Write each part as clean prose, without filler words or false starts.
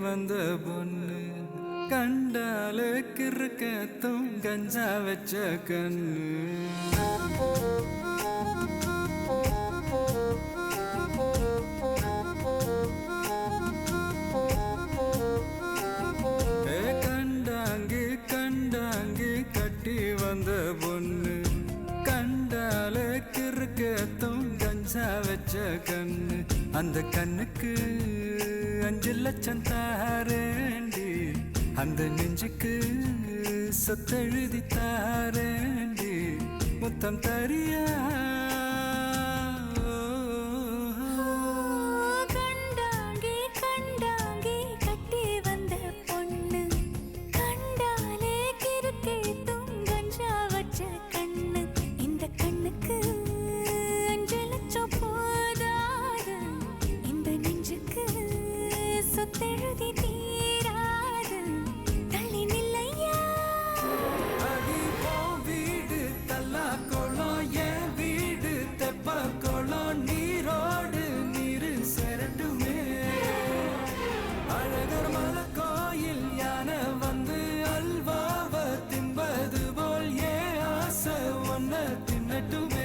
வந்த பொண்ணு கண்டாலே கிறுக்கத்தும் கஞ்சா வச்ச கண்ணு கண்டாங்கி கட்டி வந்த பொண்ணு கண்டாலே கிறுக்கத்தும் கஞ்சா வச்ச கண்ணு அந்த கண்ணுக்கு 5 லட்சம் தாரேண்டி அந்த நெஞ்சுக்கு சொத்தெழுதி தாரேண்டி முத்தம் தரியா சொத்தெழுதி தீராது தள்ளி நில்லையா அடி போ வீடு தல்லா கோலம் என் வீடு தெப்ப கோலம் நீரோடு நீரு செரட்டுமே அழகர் மலை கோயில் யானை வந்து அல்வாவ தின்பது போல் ஏன் ஆசை ஒன்ன தின்னட்டுமே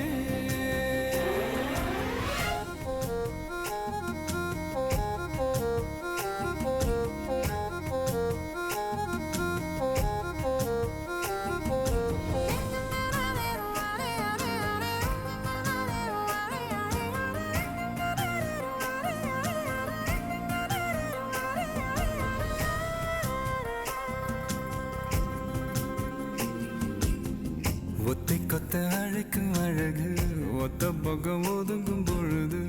ஒத்தை கொத்த அழைக்கும் அழகு ஒத்த பக்கம் ஒதுங்கும் பொழுது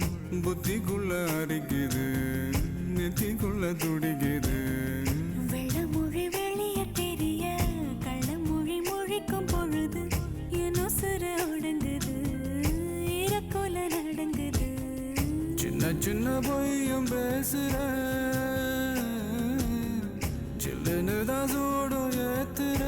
புத்திக்குள்ள அரிக்குது நெத்திக்குள்ள துடிக்குது வெள்ளமொழி வெளிய தெரிய கள்ளமொழி மொழிக்கும் பொழுது ஏனோ சிற ஒடுங்குது இறக்கோல நடங்குது சின்ன சின்ன பொய்யும் பேசுற சில்லுன்னு தான் சூடும் ஏத்துற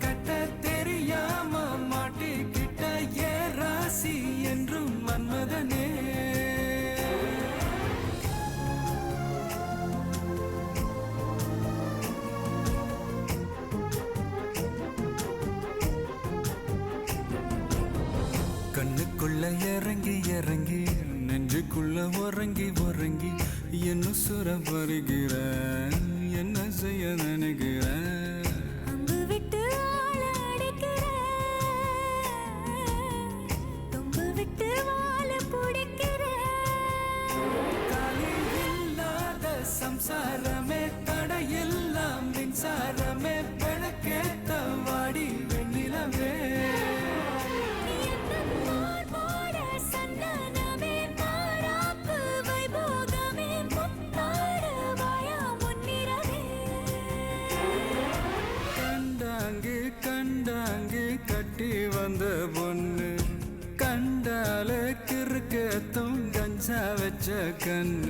கட்ட தெரியாம மாட்டிக்கிட்ட ஏ ராசி என்றும் மன்மதனே கண்ணுக்குள்ள இறங்கி இறங்கி நெஞ்சுக்குள்ள உறங்கி உறங்கி என்ன சுர வருகிற என்ன செய்ய நினைக்கிற சம்சாரமே தடையெல்லாம் மின்சாரமே பிழக்கேத்த வாடி வெண்ணிலவே கண்டாங்கி கட்டி வந்த பொண்ணு கண்டாலே கிறுக்கத்தும் கஞ்சா வச்ச கண்ணு